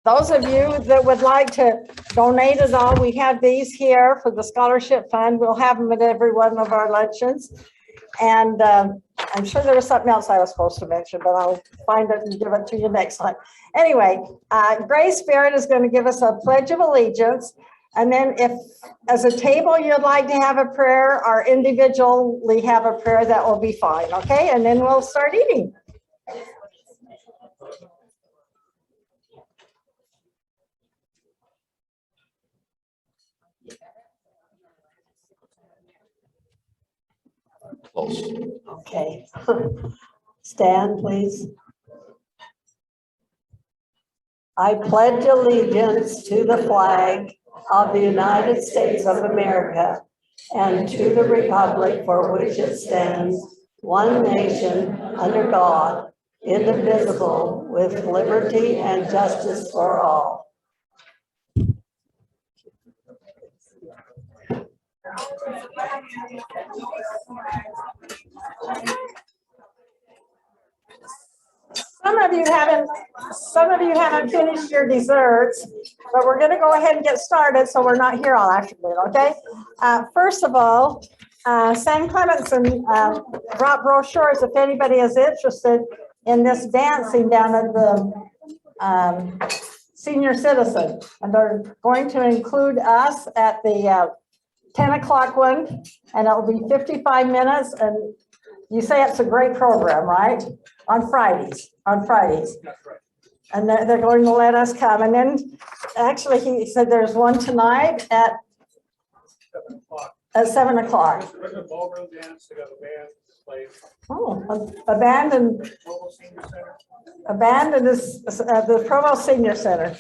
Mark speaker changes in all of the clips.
Speaker 1: those of you that would like to donate at all, we have these here for the scholarship fund. We'll have them at every one of our luncheons. And I'm sure there was something else I was supposed to mention, but I'll find it and give it to you next time. Anyway, Grace Spirit is going to give us a Pledge of Allegiance. And then if, as a table, you'd like to have a prayer or individually have a prayer, that will be fine, okay? And then we'll start eating.
Speaker 2: Close.
Speaker 1: Okay. Stand, please. I pledge allegiance to the flag of the United States of America and to the republic for which it stands, one nation, under God, indivisible, with liberty and justice for all. Some of you haven't finished your desserts, but we're going to go ahead and get started so we're not here all afternoon, okay? First of all, San Clementson brought brochures if anybody is interested in this dancing down at the senior citizen. And they're going to include us at the 10 o'clock one, and it'll be 55 minutes. And you say it's a great program, right? On Fridays. And they're going to let us come. And then actually he said there's one tonight at 7 o'clock.
Speaker 3: There's a ballroom dance, they got a band playing.
Speaker 1: Oh, a band and this the Provo Senior Center.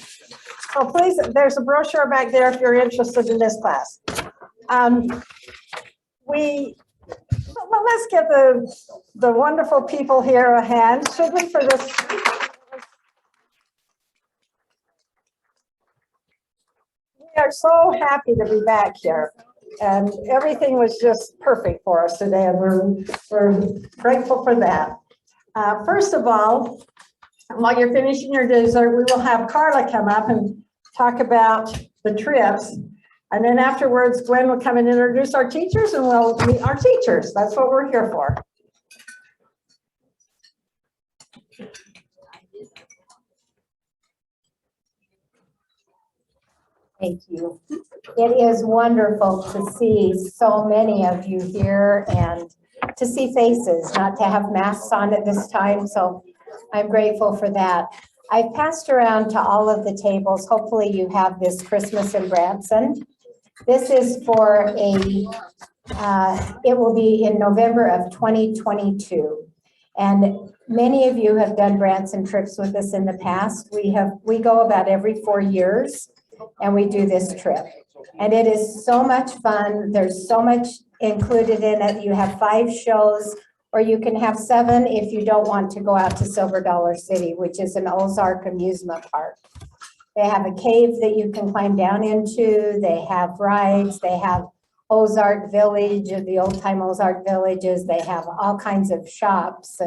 Speaker 1: So please, there's a brochure back there if you're interested in this class. Well, let's give the wonderful people here a hand, should we, for this? We are so happy to be back here, and everything was just perfect for us today, and we're grateful for that. First of all, while you're finishing your dessert, we will have Carla come up and talk about the trips. And then afterwards, Gwen will come and introduce our teachers, and we'll meet our teachers. That's what we're here for.
Speaker 4: Thank you. It is wonderful to see so many of you here and to see faces, not to have masks on at this time. So I'm grateful for that. I've passed around to all of the tables. Hopefully you have this Christmas in Branson. This is for it will be in November of 2022. And many of you have done Branson trips with us in the past. We go about every 4 years and we do this trip. And it is so much fun. There's so much included in it. You have 5 shows, or you can have 7 if you don't want to go out to Silver Dollar City, which is an Ozark amusement park. They have a cave that you can climb down into. They have rides. They have Ozark Village, the old time Ozark villages. They have all kinds of shops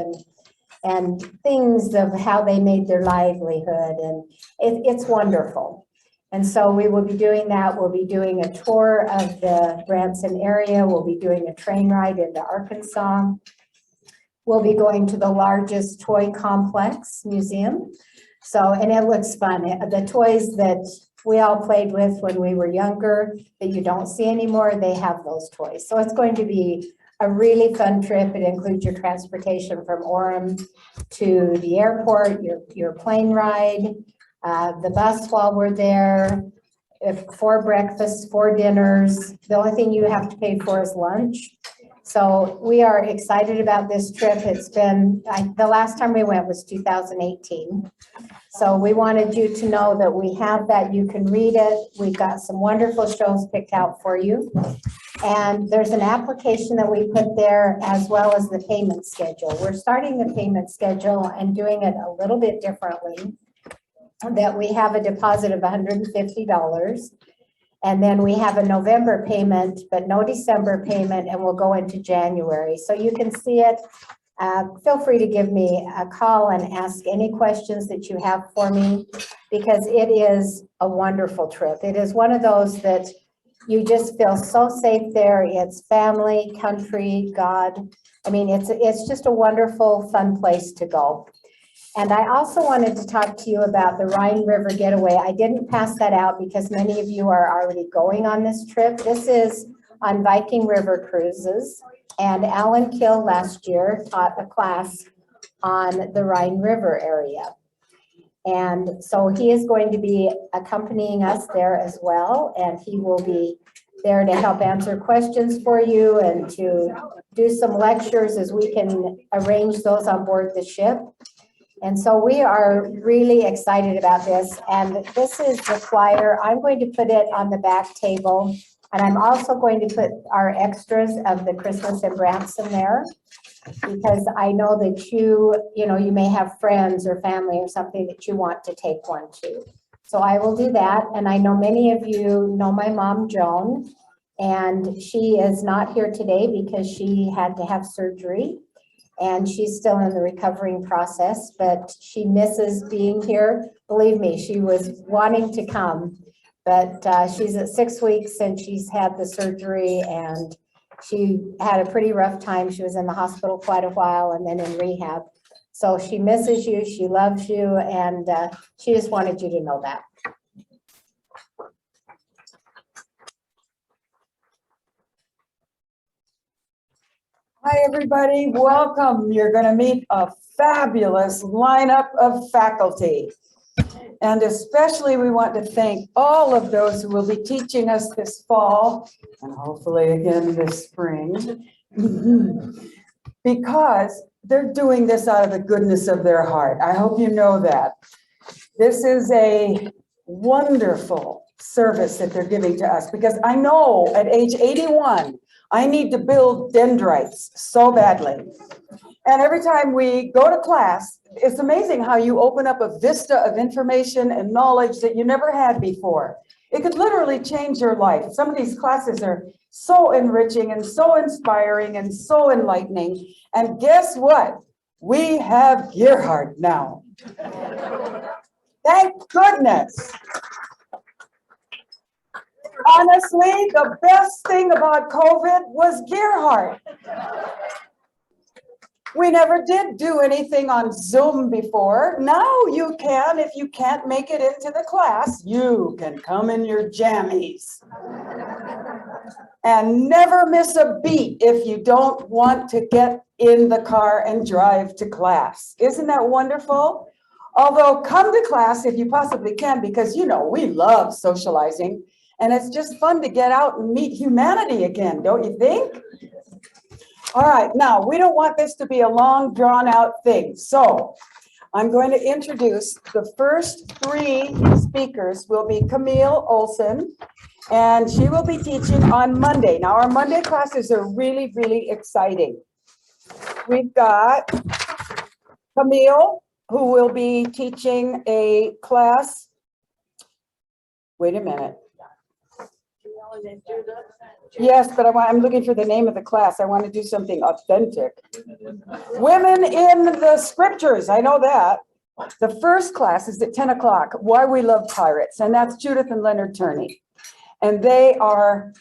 Speaker 4: and things of how they made their livelihood. And it's wonderful. And so we will be doing that. We'll be doing a tour of the Branson area. We'll be doing a train ride into Arkansas. We'll be going to the largest toy complex museum. So, and it looks fun. The toys that we all played with when we were younger that you don't see anymore, they have those toys. So it's going to be a really fun trip. It includes your transportation from Orem to the airport, your plane ride, the bus while we're there, 4 breakfasts, 4 dinners. The only thing you have to pay for is lunch. So we are excited about this trip. It's been, the last time we went was 2018. So we wanted you to know that we have that. You can read it. We've got some wonderful shows picked out for you. And there's an application that we put there as well as the payment schedule. We're starting the payment schedule and doing it a little bit differently. That we have a deposit of $150. And then we have a November payment, but no December payment, and we'll go into January. So you can see it feel free to give me a call and ask any questions that you have for me, because it is a wonderful trip. It is one of those that you just feel so safe there. It's family, country, God. I mean, it's just a wonderful, fun place to go. And I also wanted to talk to you about the Rhine River Getaway. I didn't pass that out because many of you are already going on this trip. This is on Viking River cruises. And Alan Kill last year taught a class on the Rhine River area. And so he is going to be accompanying us there as well. And he will be there to help answer questions for you and to do some lectures as we can arrange those on board the ship. And so we are really excited about this. And this is the flyer. I'm going to put it on the back table. And I'm also going to put our extras of the Christmas and Branson there, because I know that you may have friends or family or something that you want to take one to. So I will do that. And I know many of you know my mom, Joan, and she is not here today because she had to have surgery and she's still in the recovering process, but she misses being here. Believe me, she was wanting to come. But she's at 6 weeks and she's had the surgery and she had a pretty rough time. She was in the hospital quite a while and then in rehab. So she misses you, she loves you, and she just wanted you to know that.
Speaker 2: Hi, everybody. Welcome. You're going to meet a fabulous lineup of faculty. And especially we want to thank all of those who will be teaching us this fall and hopefully again this spring, because they're doing this out of the goodness of their heart. I hope you know that. This is a wonderful service that they're giving to us, because I know at age 81, I need to build dendrites so badly. And every time we go to class, it's amazing how you open up a vista of information and knowledge that you never had before. It could literally change your life. Some of these classes are so enriching and so inspiring and so enlightening. And guess what? We have Gerhard now. Thank goodness. Honestly, the best thing about COVID was Gerhard. We never did do anything on Zoom before. Now you can. If you can't make it into the class, you can come in your jammies. And never miss a beat if you don't want to get in the car and drive to class. Isn't that wonderful? Although come to class if you possibly can, because we love socializing. And it's just fun to get out and meet humanity again, don't you think? All right, now we don't want this to be a long, drawn-out thing. So I'm going to introduce the first 3 speakers will be Camille Olson, and she will be teaching on Monday. Now our Monday classes are really, really exciting. We've got Camille, who will be teaching a class. Wait a minute. Yes, but I'm looking for the name of the class. I want to do something authentic. Women in the Scriptures. I know that. The first class is at 10 o'clock, Why We Love Pirates. And that's Judith and Leonard Turney. And they are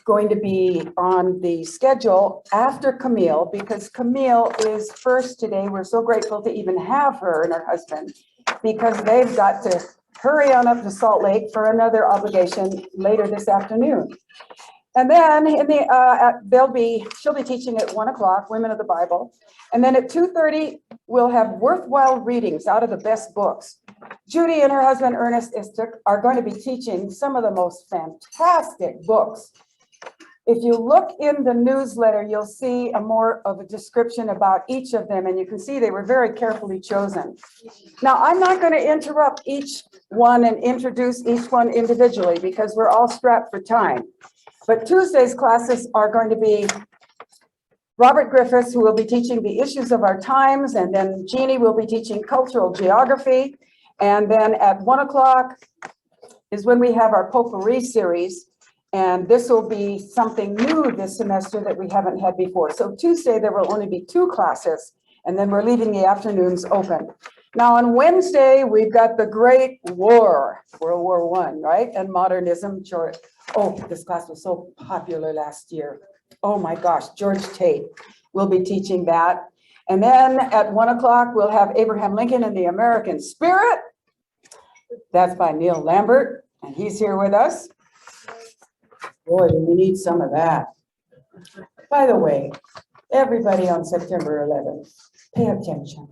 Speaker 2: going to be on the schedule after Camille, because Camille is first today. We're so grateful to even have her and her husband, because they've got to hurry on up to Salt Lake for another obligation later this afternoon. And then she'll be teaching at 1 o'clock, Women of the Bible. And then at 2:30, we'll have worthwhile readings out of the best books. Judy and her husband, Ernest Istuk, are going to be teaching some of the most fantastic books. If you look in the newsletter, you'll see more of a description about each of them, and you can see they were very carefully chosen. Now, I'm not going to interrupt each one and introduce each one individually, because we're all strapped for time. But Tuesday's classes are going to be Robert Griffiths, who will be teaching the issues of our times, and then Jeanne will be teaching cultural geography. And then at 1 o'clock is when we have our potpourri series. And this will be something new this semester that we haven't had before. So Tuesday, there will only be 2 classes, and then we're leaving the afternoons open. Now on Wednesday, we've got the Great War, World War I, right? And modernism. George, oh, this class was so popular last year. Oh my gosh, George Tate will be teaching that. And then at 1 o'clock, we'll have Abraham Lincoln and the American Spirit. That's by Neil Lambert, and he's here with us. Boy, do we need some of that. By the way, everybody on September 11th, pay attention.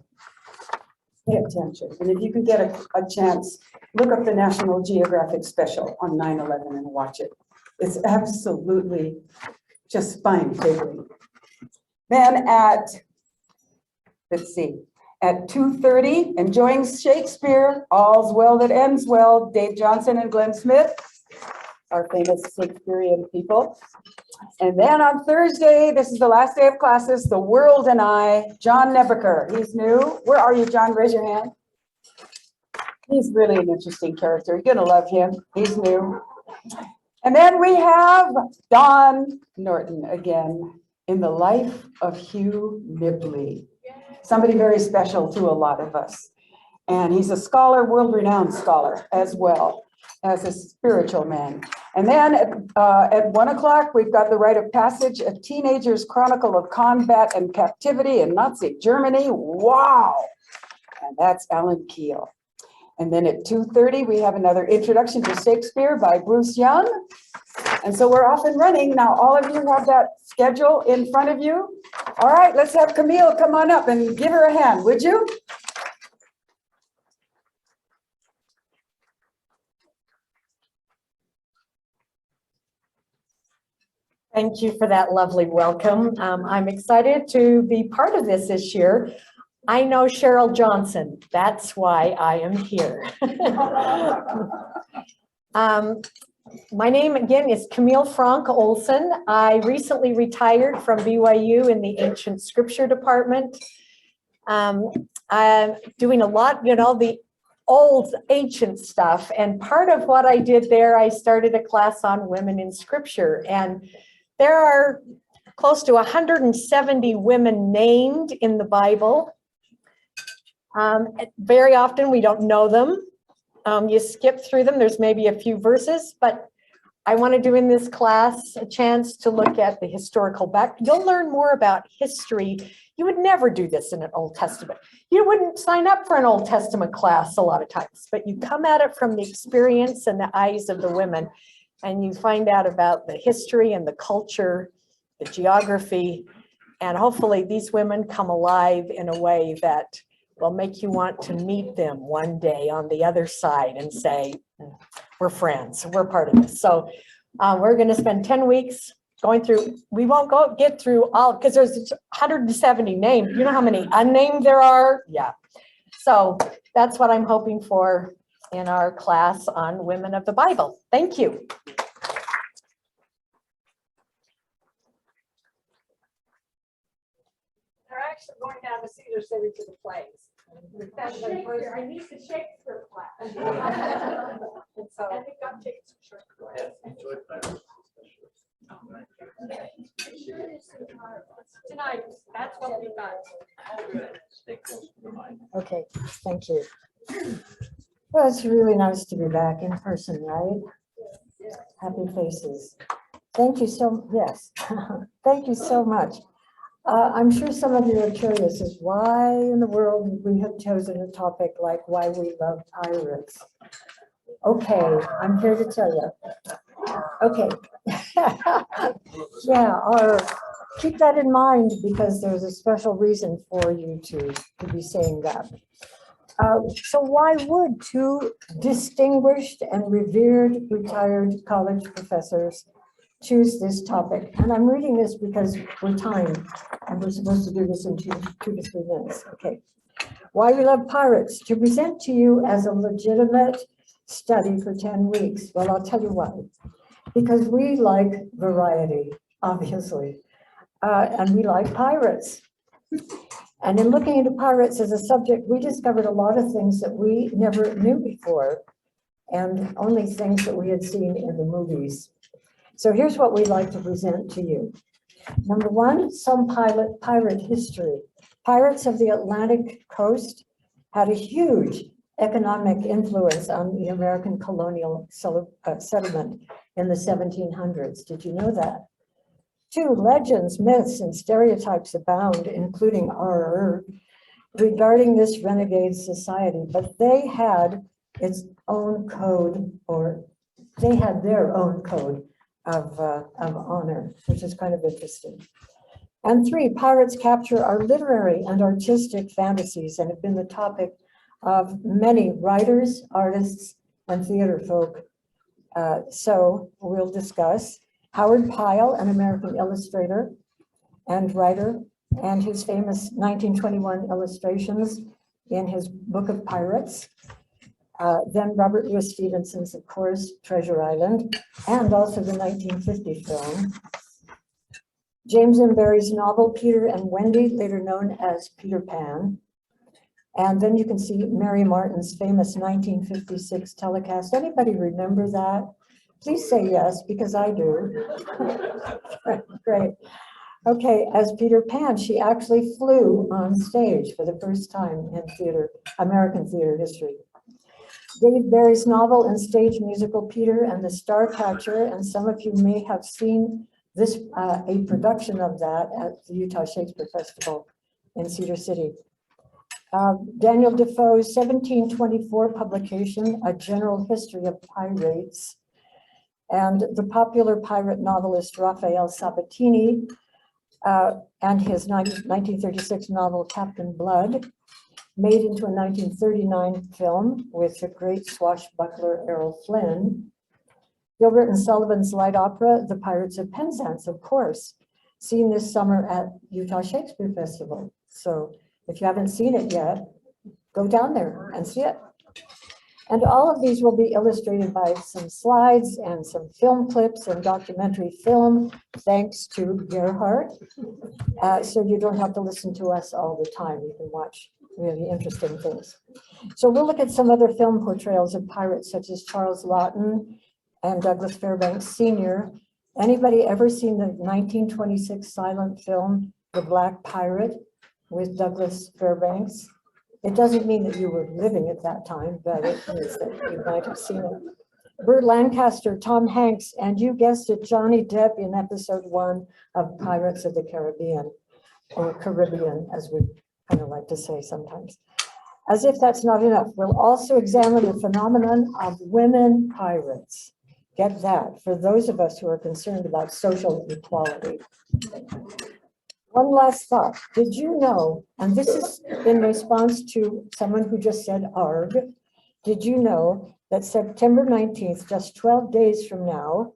Speaker 2: Pay attention. And if you can get a chance, look up the National Geographic special on 9/11 and watch it. It's absolutely just spine-tingling. Then let's see, at 2:30, enjoying Shakespeare, All's Well That Ends Well, Dave Johnson and Glenn Smith, our famous Shakespearean people. And then on Thursday, this is the last day of classes, The World and I, John Nebeker. He's new. Where are you, John? Raise your hand. He's really an interesting character. You're gonna love him. He's new. And then we have Don Norton again, in the life of Hugh Nibley. Somebody very special to a lot of us. And he's a scholar, world-renowned scholar as well as a spiritual man. And then at 1 o'clock, we've got the rite of passage, A Teenager's Chronicle of Combat and Captivity in Nazi Germany. Wow! And that's Alan Keel. And then at 2:30, we have another introduction to Shakespeare by Bruce Young. And so we're off and running. Now, all of you have that schedule in front of you. All right, let's have Camille come on up and give her a hand, would you?
Speaker 5: Thank you for that lovely welcome. I'm excited to be part of this year. I know Cheryl Johnson. That's why I am here. My name again is Camille Frank Olson. I recently retired from BYU in the Ancient Scripture Department. I'm doing a lot, the old ancient stuff. And part of what I did there, I started a class on women in Scripture. And there are close to 170 women named in the Bible. Very often we don't know them. You skip through them. There's maybe a few verses, but I want to do in this class a chance to look at the historical back. You'll learn more about history. You would never do this in an Old Testament. You wouldn't sign up for an Old Testament class a lot of times, but you come at it from the experience and the eyes of the women, and you find out about the history and the culture, the geography, and hopefully these women come alive in a way that will make you want to meet them one day on the other side and say, we're friends, we're part of this. So we're going to spend 10 weeks going through, we won't get through all, because there's 170 names. You know how many unnamed there are? Yeah. So that's what I'm hoping for in our class on Women of the Bible. Thank you.
Speaker 1: They're actually going down to Cedar City to the plays.
Speaker 5: Shakespeare, I need the Shakespeare class.
Speaker 1: So,
Speaker 5: And we've got tickets for sure. Tonight, that's what we got.
Speaker 6: Okay, thank you. Well, it's really nice to be back in person, right? Happy faces. Thank you so, yes, thank you so much. I'm sure some of you are curious as why in the world we have chosen a topic like why we love pirates. Okay, I'm here to tell you. Okay. Yeah, keep that in mind because there's a special reason for you to be saying that. So why would two distinguished and revered retired college professors choose this topic? And I'm reading this because we're timed and we're supposed to do this in two to 3 minutes. Okay. Why we love pirates. To present to you as a legitimate study for 10 weeks. Well, I'll tell you why. Because we like variety, obviously. And we like pirates. And in looking into pirates as a subject, we discovered a lot of things that we never knew before, and only things that we had seen in the movies. So here's what we'd like to present to you. Number one, some pirate history. Pirates of the Atlantic coast had a huge economic influence on the American colonial settlement in the 1700s. Did you know that? Two, legends, myths, and stereotypes abound, including regarding this renegade society, but they had its own code, or they had their own code of honor, which is kind of interesting. And three, pirates capture our literary and artistic fantasies and have been the topic of many writers, artists, and theater folk. So we'll discuss Howard Pyle, an American illustrator and writer, and his famous 1921 illustrations in his Book of Pirates. Then Robert Louis Stevenson's, of course, Treasure Island, and also the 1950 film. James M. Barrie's novel, Peter and Wendy, later known as Peter Pan. And then you can see Mary Martin's famous 1956 telecast. Anybody remember that? Please say yes, because I do. Great. Okay, as Peter Pan, she actually flew on stage for the first time in theater, American theater history. Dave Barry's novel and stage musical Peter and the Starcatcher, and some of you may have seen this, a production of that at the Utah Shakespeare Festival in Cedar City. Daniel Defoe's 1724 publication, A General History of Pirates, and the popular pirate novelist Raphael Sabatini, and his 1936 novel Captain Blood, made into a 1939 film with the great swashbuckler Errol Flynn. Gilbert and Sullivan's light opera, The Pirates of Penzance, of course, seen this summer at Utah Shakespeare Festival. So if you haven't seen it yet, go down there and see it. And all of these will be illustrated by some slides and some film clips and documentary film, thanks to Gerhardt. So you don't have to listen to us all the time. You can watch really interesting things. So we'll look at some other film portrayals of pirates, such as Charles Laughton and Douglas Fairbanks Sr. Anybody ever seen the 1926 silent film, The Black Pirate, with Douglas Fairbanks? It doesn't mean that you were living at that time, but it means that you might have seen it. Burt Lancaster, Tom Hanks, and you guessed it, Johnny Depp in episode 1 of Pirates of the Caribbean, or Caribbean, as we kind of like to say sometimes. As if that's not enough, we'll also examine the phenomenon of women pirates. Get that, for those of us who are concerned about social equality. One last thought. Did you know, and this is in response to someone who just said ARG, did you know that September 19th, just 12 days from now,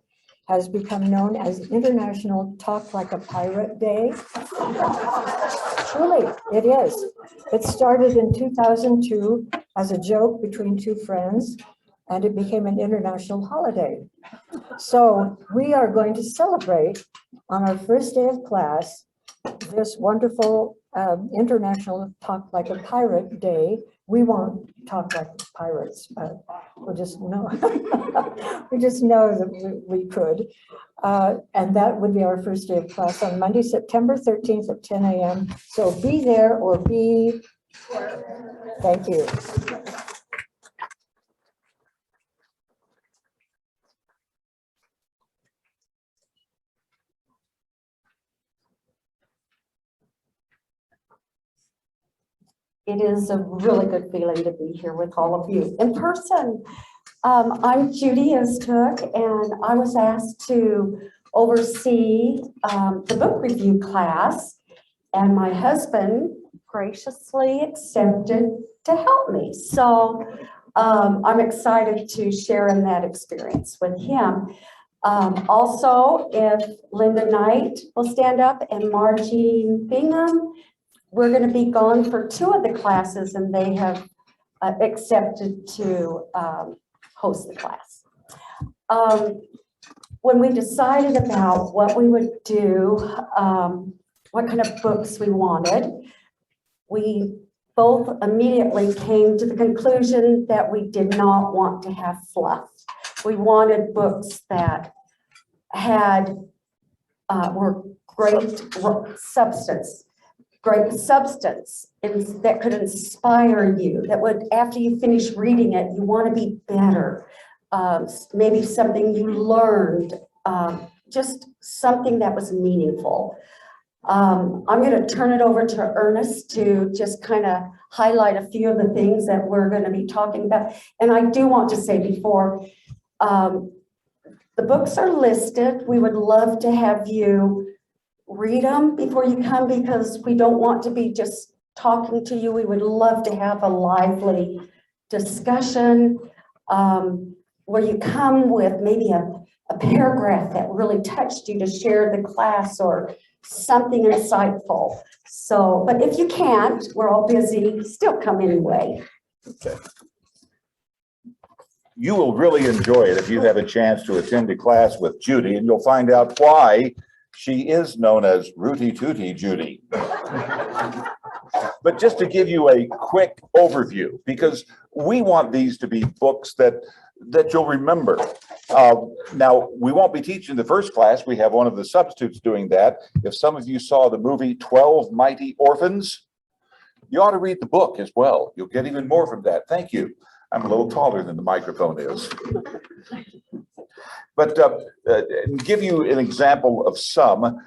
Speaker 6: has become known as International Talk Like a Pirate Day? Truly, it is. It started in 2002 as a joke between two friends, and it became an international holiday. So we are going to celebrate on our first day of class this wonderful International Talk Like a Pirate Day. We won't talk like pirates, but we'll just know, we just know that we could. And that would be our first day of class on Monday, September 13th at 10 a.m. So be there or be, thank you.
Speaker 7: It is a really good feeling to be here with all of you in person. I'm Judy Istook, and I was asked to oversee the book review class, and my husband graciously accepted to help me. So I'm excited to share in that experience with him. Also, if Linda Knight will stand up and Margie Bingham, we're going to be gone for 2 of the classes, and they have accepted to host the class. When we decided about what we would do, what kind of books we wanted, we both immediately came to the conclusion that we did not want to have fluff. We wanted books that had, were great substance that could inspire you, that would, after you finish reading it, you want to be better. Maybe something you learned, just something that was meaningful. I'm going to turn it over to Ernest to just kind of highlight a few of the things that we're going to be talking about. And I do want to say before, the books are listed. We would love to have you read them before you come, because we don't want to be just talking to you. We would love to have a lively discussion where you come with maybe a paragraph that really touched you to share the class, or something insightful. So, but if you can't, we're all busy, still come anyway.
Speaker 8: Okay. You will really enjoy it if you have a chance to attend a class with Judy, and you'll find out why she is known as Rooty Tooty Judy. But just to give you a quick overview, because we want these to be books that you'll remember. Now, we won't be teaching the first class. We have one of the substitutes doing that. If some of you saw the movie 12 Mighty Orphans, you ought to read the book as well. You'll get even more from that. Thank you. I'm a little taller than the microphone is. But give you an example of some.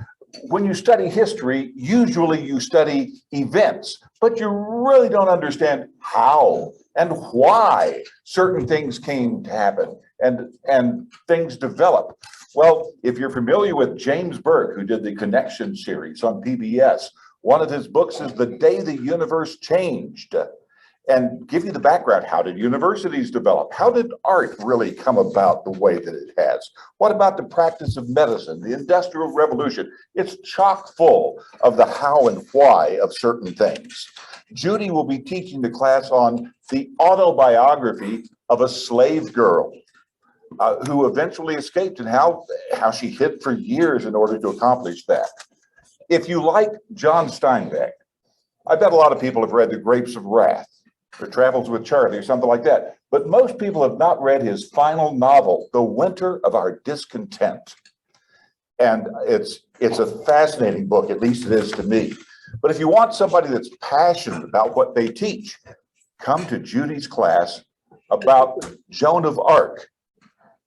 Speaker 8: When you study history, usually you study events, but you really don't understand how and why certain things came to happen and things develop. Well, if you're familiar with James Burke, who did the Connection series on PBS, one of his books is The Day the Universe Changed, and give you the background. How did universities develop? How did art really come about the way that it has? What about the practice of medicine, the Industrial Revolution? It's chock full of the how and why of certain things. Judy will be teaching the class on the autobiography of a slave girl who eventually escaped, and how she hid for years in order to accomplish that. If you like John Steinbeck, I bet a lot of people have read The Grapes of Wrath, or Travels with Charlie, or something like that. But most people have not read his final novel, The Winter of Our Discontent. And it's a fascinating book, at least it is to me. But if you want somebody that's passionate about what they teach, come to Judy's class about Joan of Arc.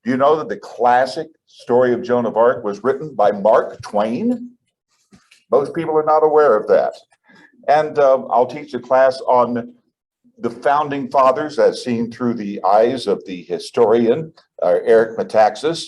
Speaker 8: Do you know that the classic story of Joan of Arc was written by Mark Twain? Most people are not aware of that. And I'll teach a class on the founding fathers as seen through the eyes of the historian, Eric Metaxas.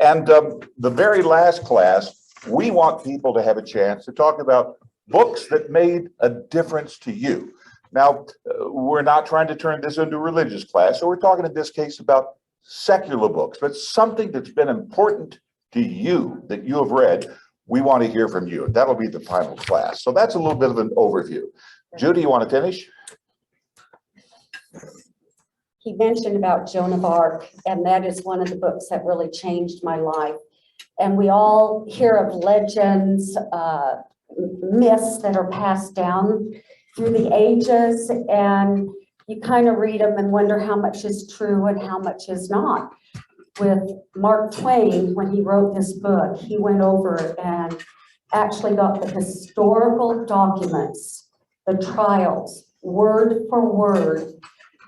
Speaker 8: And the very last class, we want people to have a chance to talk about books that made a difference to you. Now, we're not trying to turn this into a religious class, so we're talking in this case about secular books, but something that's been important to you that you have read. We want to hear from you. That'll be the final class. So that's a little bit of an overview. Judy, you want to finish?
Speaker 7: He mentioned about Joan of Arc, and that is one of the books that really changed my life. And we all hear of legends, myths that are passed down through the ages, and you kind of read them and wonder how much is true and how much is not. With Mark Twain, when he wrote this book, he went over and actually got the historical documents, the trials, word for word,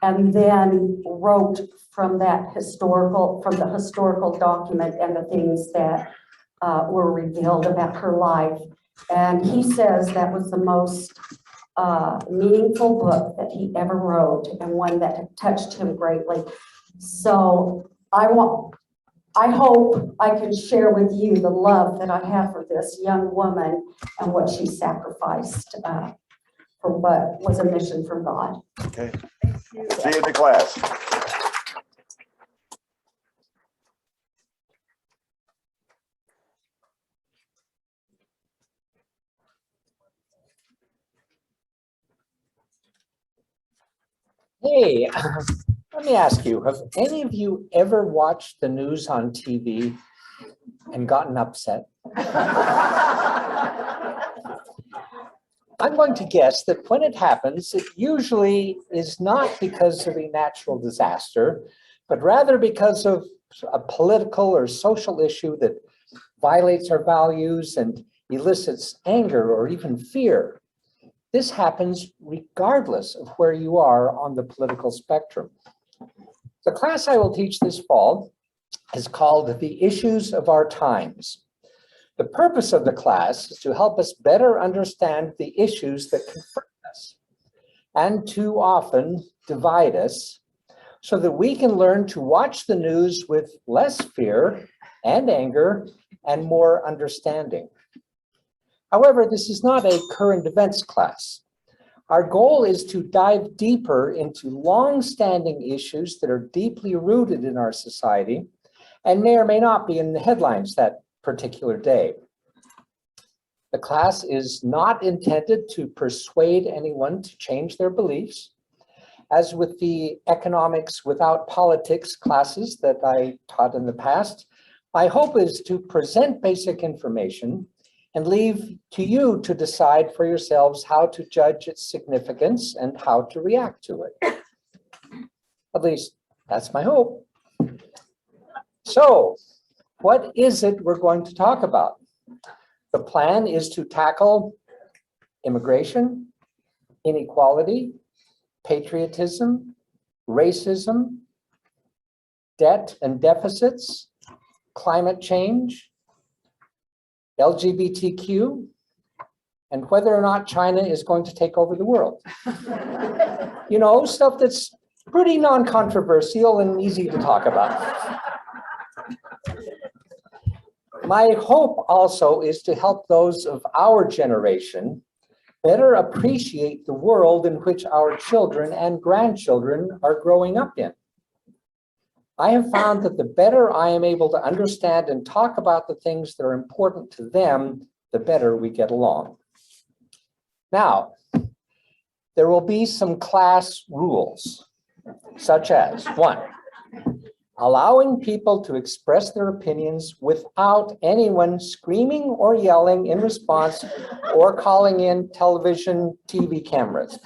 Speaker 7: and then wrote from the historical document and the things that were revealed about her life. And he says that was the most meaningful book that he ever wrote, and one that touched him greatly. So I hope I can share with you the love that I have for this young woman and what she sacrificed for what was a mission from God.
Speaker 8: Okay. See you in the class.
Speaker 9: Hey, let me ask you, have any of you ever watched the news on TV and gotten upset? I'm going to guess that when it happens, it usually is not because of a natural disaster, but rather because of a political or social issue that violates our values and elicits anger or even fear. This happens regardless of where you are on the political spectrum. The class I will teach this fall is called The Issues of Our Times. The purpose of the class is to help us better understand the issues that confront us and too often divide us, so that we can learn to watch the news with less fear and anger and more understanding. However, this is not a current events class. Our goal is to dive deeper into long-standing issues that are deeply rooted in our society and may or may not be in the headlines that particular day. The class is not intended to persuade anyone to change their beliefs. As with the economics without politics classes that I taught in the past, my hope is to present basic information and leave to you to decide for yourselves how to judge its significance and how to react to it. At least that's my hope. So, what is it we're going to talk about? The plan is to tackle immigration, inequality, patriotism, racism, debt and deficits, climate change, LGBTQ, and whether or not China is going to take over the world. You know, stuff that's pretty non-controversial and easy to talk about. My hope also is to help those of our generation better appreciate the world in which our children and grandchildren are growing up in. I have found that the better I am able to understand and talk about the things that are important to them, the better we get along. Now, there will be some class rules, such as 1, allowing people to express their opinions without anyone screaming or yelling in response or calling in television, TV cameras.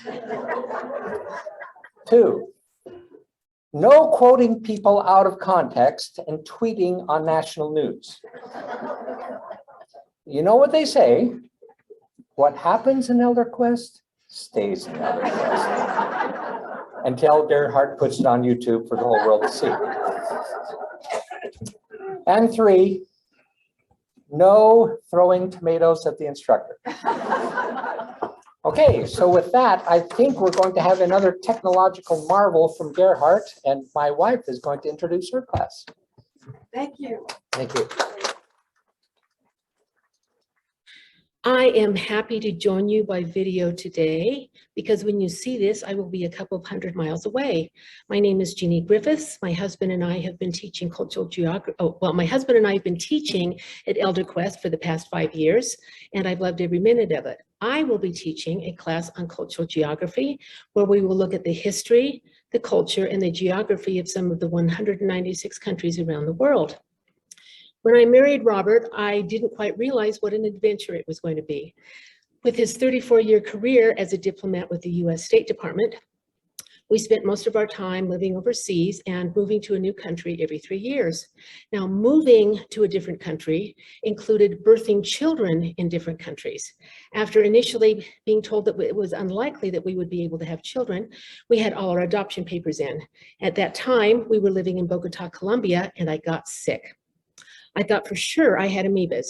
Speaker 9: 2, no quoting people out of context and tweeting on national news. You know what they say? What happens in ElderQuest stays in ElderQuest. Until Gerhard puts it on YouTube for the whole world to see. And 3, no throwing tomatoes at the instructor. Okay, so with that, I think we're going to have another technological marvel from Gerhard, and my wife is going to introduce her class.
Speaker 5: Thank you.
Speaker 9: Thank you.
Speaker 10: I am happy to join you by video today because when you see this, I will be a couple of 100 miles away. My name is Jeanne Griffiths. My husband and I have been teaching cultural geography. Oh, well, my husband and I have been teaching at ElderQuest for the past 5 years, and I've loved every minute of it. I will be teaching a class on cultural geography where we will look at the history, the culture, and the geography of some of the 196 countries around the world. When I married Robert, I didn't quite realize what an adventure it was going to be. With his 34-year career as a diplomat with the US State Department, we spent most of our time living overseas and moving to a new country every 3 years. Now, moving to a different country included birthing children in different countries. After initially being told that it was unlikely that we would be able to have children, we had all our adoption papers in. At that time, we were living in Bogota, Colombia, and I got sick. I thought for sure I had amoebas.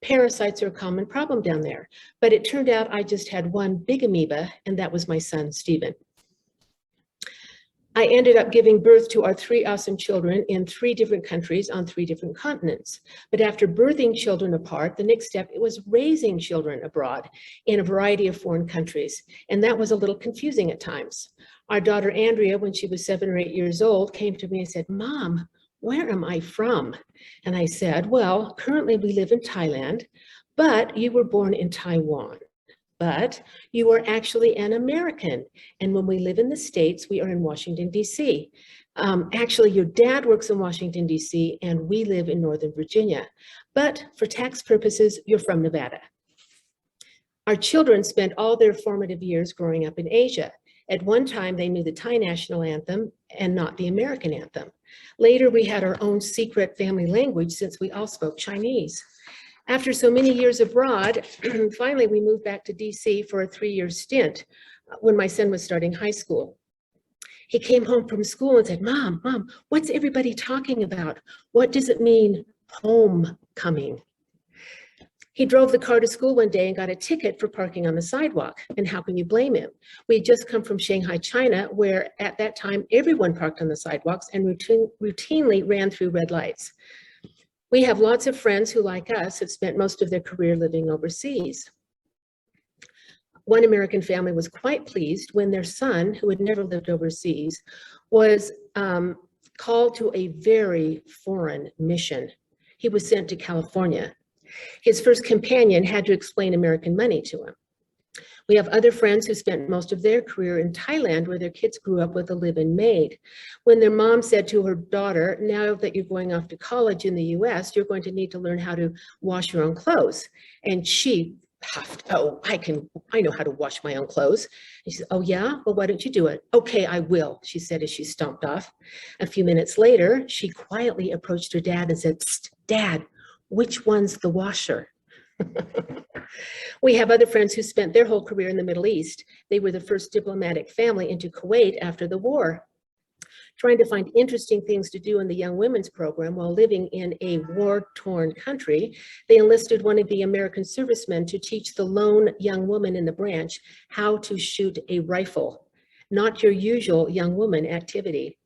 Speaker 10: Parasites are a common problem down there, but it turned out I just had one big amoeba, and that was my son, Stephen. I ended up giving birth to our 3 awesome children in 3 different countries on 3 different continents. But after birthing children apart, the next step, it was raising children abroad in a variety of foreign countries. And that was a little confusing at times. Our daughter, Andrea, when she was 7 or 8 years old, came to me and said, "Mom, where am I from?" And I said, "Well, currently we live in Thailand, but you were born in Taiwan. But you are actually an American. And when we live in the States, we are in Washington, D.C. Actually, your dad works in Washington, D.C., and we live in Northern Virginia. But for tax purposes, you're from Nevada." Our children spent all their formative years growing up in Asia. At one time, they knew the Thai national anthem and not the American anthem. Later, we had our own secret family language since we all spoke Chinese. After so many years abroad, finally we moved back to DC for a 3-year stint when my son was starting high school. He came home from school and said, Mom, what's everybody talking about? What does it mean, homecoming? He drove the car to school one day and got a ticket for parking on the sidewalk. And how can you blame him? We had just come from Shanghai, China, where at that time, everyone parked on the sidewalks and routinely ran through red lights. We have lots of friends who, like us, have spent most of their career living overseas. One American family was quite pleased when their son, who had never lived overseas, was called to a very foreign mission. He was sent to California. His first companion had to explain American money to him. We have other friends who spent most of their career in Thailand, where their kids grew up with a live-in maid. When their mom said to her daughter, now that you're going off to college in the US, you're going to need to learn how to wash your own clothes. And she puffed, oh, I know how to wash my own clothes. And she said, oh yeah, well, why don't you do it? Okay, I will, she said as she stomped off. A few minutes later, she quietly approached her dad and said, Dad, which one's the washer? We have other friends who spent their whole career in the Middle East. They were the first diplomatic family into Kuwait after the war. Trying to find interesting things to do in the Young Women's Program while living in a war-torn country, they enlisted one of the American servicemen to teach the lone young woman in the branch how to shoot a rifle, not your usual young woman activity.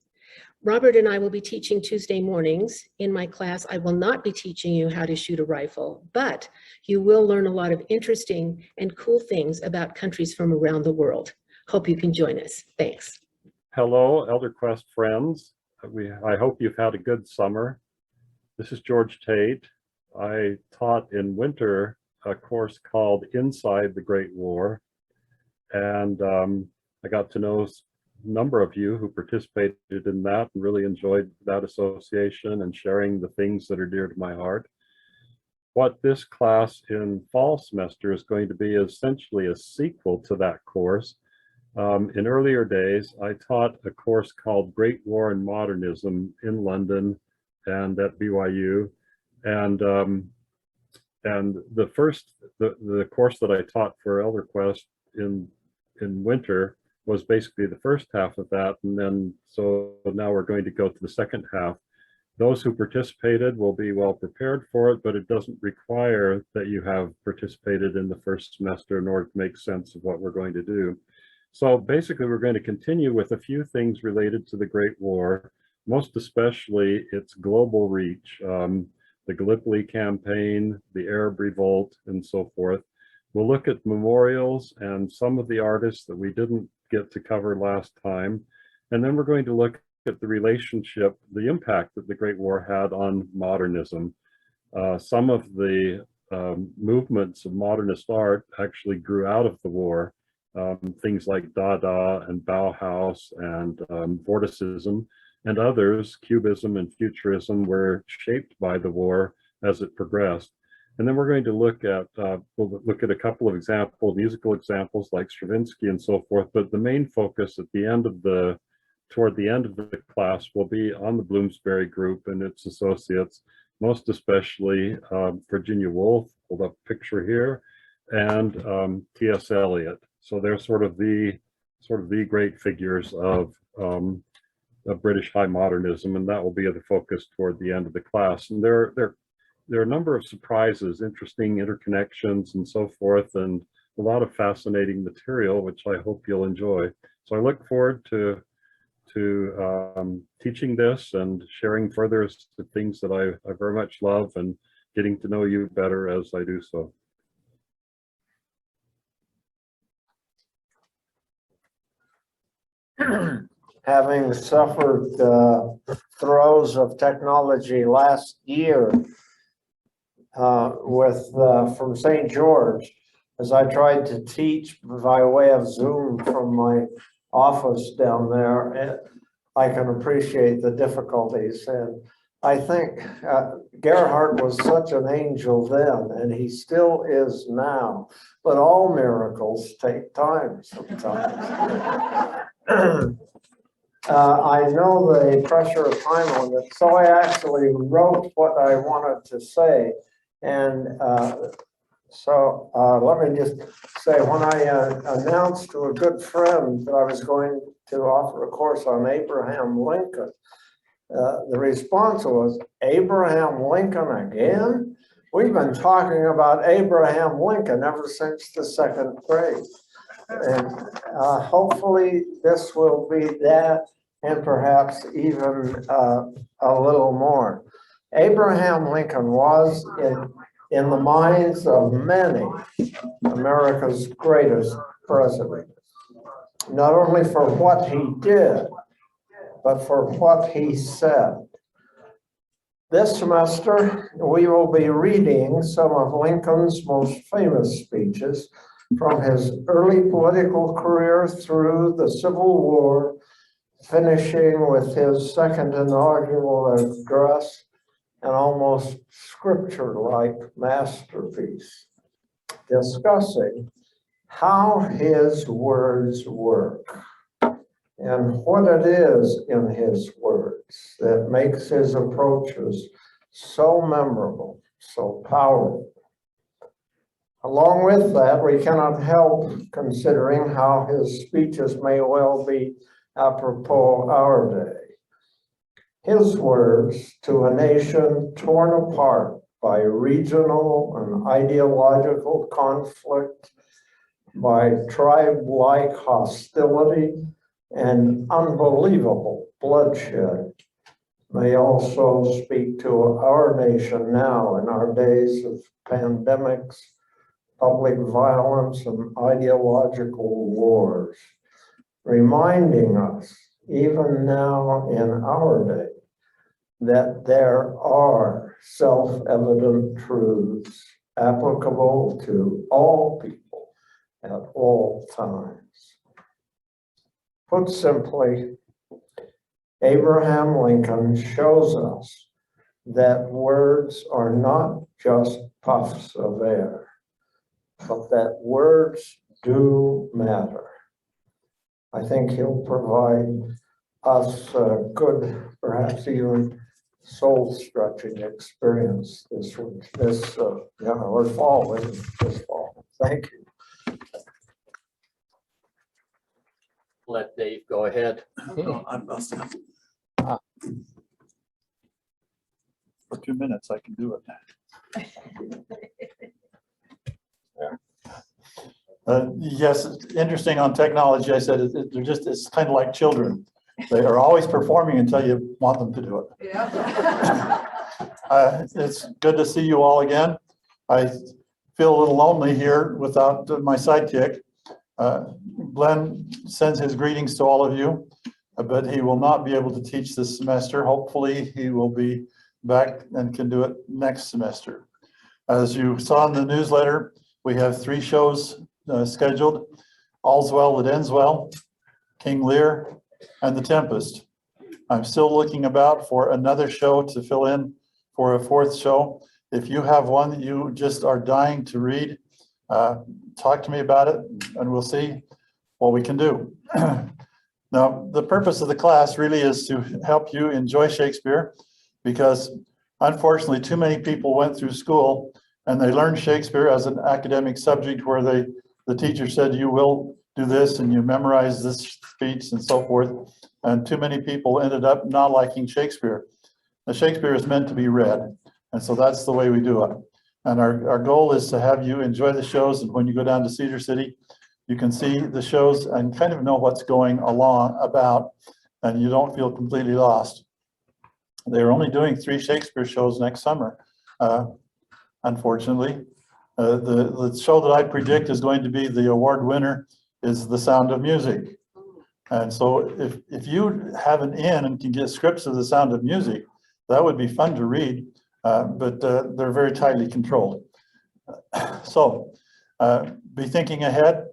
Speaker 10: Robert and I will be teaching Tuesday mornings. In my class, I will not be teaching you how to shoot a rifle, but you will learn a lot of interesting and cool things about countries from around the world. Hope you can join us. Thanks.
Speaker 11: Hello, ElderQuest friends. I hope you've had a good summer. This is George Tate. I taught in winter a course called Inside the Great War, and I got to know number of you who participated in that and really enjoyed that association and sharing the things that are dear to my heart. What this class in fall semester is going to be is essentially a sequel to that course. In earlier days, I taught a course called Great War and Modernism in London and at BYU. And the course that I taught for ElderQuest in winter was basically the first half of that, and then so now we're going to go to the second half. Those who participated will be well prepared for it, but it doesn't require that you have participated in the first semester in order to make sense of what we're going to do. So basically, we're going to continue with a few things related to the Great War, most especially its global reach, the Gallipoli campaign, the Arab Revolt, and so forth. We'll look at memorials and some of the artists that we didn't get to cover last time. And then we're going to look at the relationship, the impact that the Great War had on modernism. Some of the movements of modernist art actually grew out of the war. Things like Dada and Bauhaus and Vorticism, and others, Cubism and Futurism, were shaped by the war as it progressed. And then we're going to look at, we'll look at a couple of examples, musical examples like Stravinsky and so forth, but the main focus at the end of toward the end of the class will be on the Bloomsbury Group and its associates, most especially Virginia Woolf, hold up a picture here, and T.S. Eliot. So they're sort of the great figures of British high modernism, and that will be the focus toward the end of the class. And there are a number of surprises, interesting interconnections and so forth, and a lot of fascinating material, which I hope you'll enjoy. So I look forward to teaching this and sharing further the things that I very much love and getting to know you better as I do so.
Speaker 12: Having suffered throes of technology last year from St. George, as I tried to teach by way of Zoom from my office down there, I can appreciate the difficulties. And I think Gerhard was such an angel then, and he still is now. But all miracles take time sometimes. I know the pressure of time on it, so I actually wrote what I wanted to say And let me just say, when I announced to a good friend that I was going to offer a course on Abraham Lincoln, the response was, Abraham Lincoln again? We've been talking about Abraham Lincoln ever since the second grade. And hopefully this will be that, and perhaps even a little more. Abraham Lincoln was in the minds of many America's greatest president, not only for what he did, but for what he said. This semester, we will be reading some of Lincoln's most famous speeches from his early political career through the Civil War, finishing with his second inaugural address, an almost scripture-like masterpiece, discussing how his words work and what it is in his words that makes his approaches so memorable, so powerful. Along with that, we cannot help considering how his speeches may well be apropos our day. His words to a nation torn apart by regional and ideological conflict, by tribe-like hostility and unbelievable bloodshed, may also speak to our nation now in our days of pandemics, public violence, and ideological wars, reminding us, even now in our day, that there are self-evident truths applicable to all people at all times. Put simply, Abraham Lincoln shows us that words are not just puffs of air, but that words do matter. I think he'll provide us a good, perhaps even soul-stretching experience this week, or fall, this fall. Thank you.
Speaker 13: Let Dave go ahead.
Speaker 14: I'm busting. For 2 minutes, I can do it. Yes, it's interesting on technology. I said it's kind of like children. They are always performing until you want them to do it. Yeah. It's good to see you all again. I feel a little lonely here without my sidekick. Glenn sends his greetings to all of you, but he will not be able to teach this semester. Hopefully he will be back and can do it next semester. As you saw in the newsletter, we have 3 shows scheduled: All's Well That Ends Well, King Lear, and The Tempest. I'm still looking about for another show to fill in for a 4th show. If you have one that you just are dying to read, talk to me about it and we'll see what we can do. Now, the purpose of the class really is to help you enjoy Shakespeare, because unfortunately too many people went through school and they learned Shakespeare as an academic subject where the teacher said you will do this and you memorize this speech and so forth, and too many people ended up not liking Shakespeare. Now, Shakespeare is meant to be read, and so that's the way we do it. And our goal is to have you enjoy the shows, and when you go down to Cedar City, you can see the shows and kind of know what's going along about, and you don't feel completely lost. They're only doing 3 Shakespeare shows next summer, unfortunately. The show that I predict is going to be the award winner is The Sound of Music. And so if you have an in and can get scripts of The Sound of Music, that would be fun to read, but they're very tightly controlled. So be thinking ahead.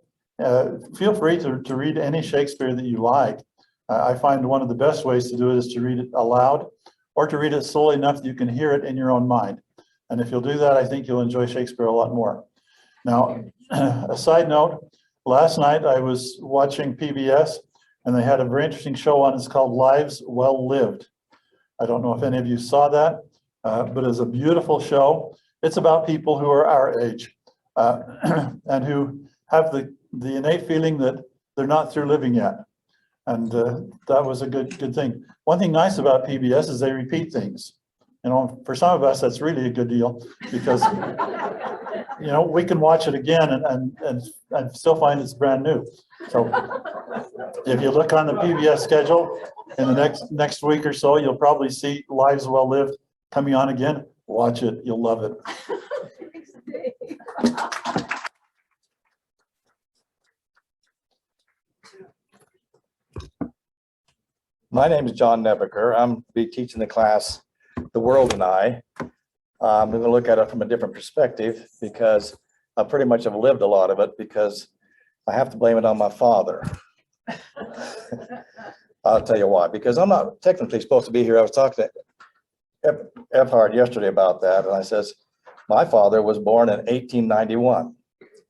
Speaker 14: Feel free to read any Shakespeare that you like. I find one of the best ways to do it is to read it aloud, or to read it slowly enough that you can hear it in your own mind. And if you'll do that, I think you'll enjoy Shakespeare a lot more. Now, a side note, last night I was watching PBS and they had a very interesting show on. It's called Lives Well Lived. I don't know if any of you saw that, but it's a beautiful show. It's about people who are our age and who have the innate feeling that they're not through living yet. And that was a good thing. One thing nice about PBS is they repeat things. You know, for some of us, that's really a good deal because, you know, we can watch it again and still find it's brand new. So if you look on the PBS schedule in the next week or so, you'll probably see Lives Well Lived coming on again. Watch it, you'll love it.
Speaker 13: My name is John Nebeker. I'm be teaching the class, The World and I. I'm going to look at it from a different perspective because I pretty much have lived a lot of it because I have to blame it on my father. I'll tell you why, because I'm not technically supposed to be here. I was talking to Efhard yesterday about that, and I says, my father was born in 1891.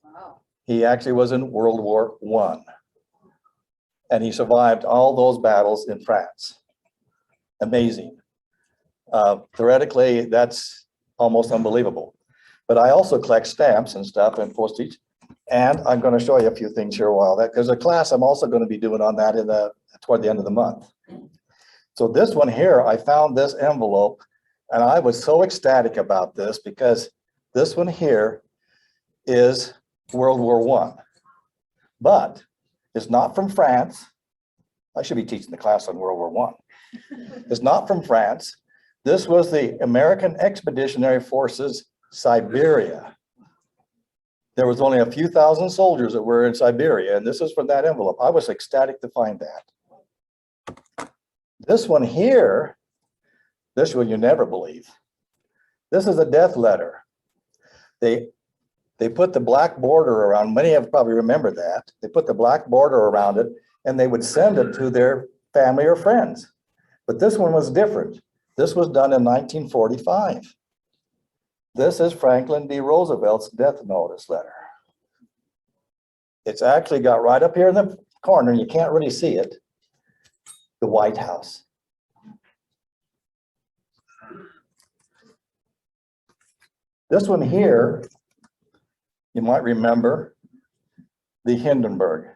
Speaker 13: Wow. He actually was in World War I. And he survived all those battles in France. Amazing. Theoretically, that's almost unbelievable. But I also collect stamps and stuff and postage. And I'm going to show you a few things here a while that because a class I'm also going to be doing on that toward the end of the month. So this one here, I found this envelope and I was so ecstatic about this because this one here is World War I. But it's not from France. I should be teaching the class on World War I. It's not from France. This was the American Expeditionary Forces, Siberia. There was only a few thousand soldiers that were in Siberia, and this is from that envelope. I was ecstatic to find that. This one here, this one you never believe. This is a death letter. They put the black border around, many of you probably remember that. They put the black border around it and they would send it to their family or friends. But this one was different. This was done in 1945. This is Franklin D. Roosevelt's death notice letter. It's actually got right up here in the corner, and you can't really see it, the White House. This one here, you might remember the Hindenburg.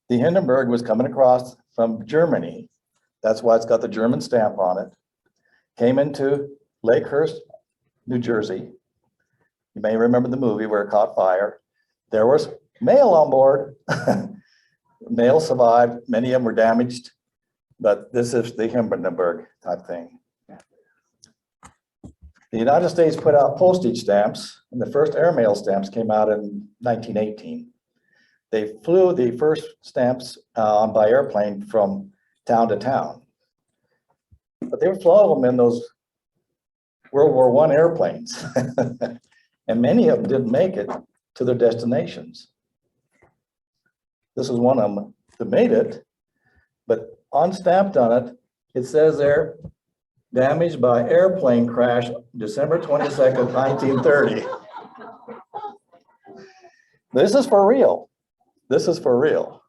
Speaker 13: The Hindenburg was coming across from Germany. That's why it's got the German stamp on it. Came into Lakehurst, New Jersey. You may remember the movie where it caught fire. There was mail on board. Mail survived. Many of them were damaged, but this is the Hindenburg type thing. The United States put out postage stamps, and the first airmail stamps came out in 1918. They flew the first stamps by airplane from town to town. But they would fly them in those World War I airplanes. And many of them didn't make it to their destinations. This is one of them that made it, but unstamped on it, it says there, damaged by airplane crash, December 22nd, 1930. This is for real. This is for real.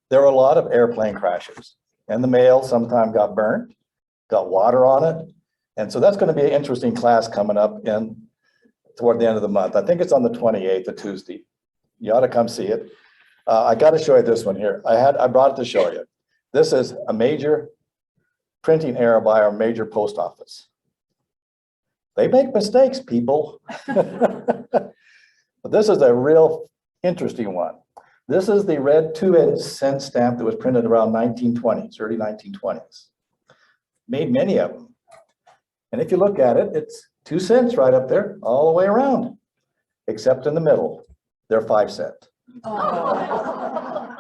Speaker 13: There were a lot of airplane crashes, and the mail sometimes got burnt, got water on it. And so that's going to be an interesting class coming up toward the end of the month. I think it's on the 28th, a Tuesday. You ought to come see it. I got to show you this one here. I brought it to show you. This is a major printing error by our major post office. They make mistakes, people. But this is a real interesting one. This is the red 2-cent stamp that was printed around 1920s, early 1920s. Made many of them. And if you look at it, it's 2 cents right up there, all the way around, except in the middle. They're 5 cents. Oh.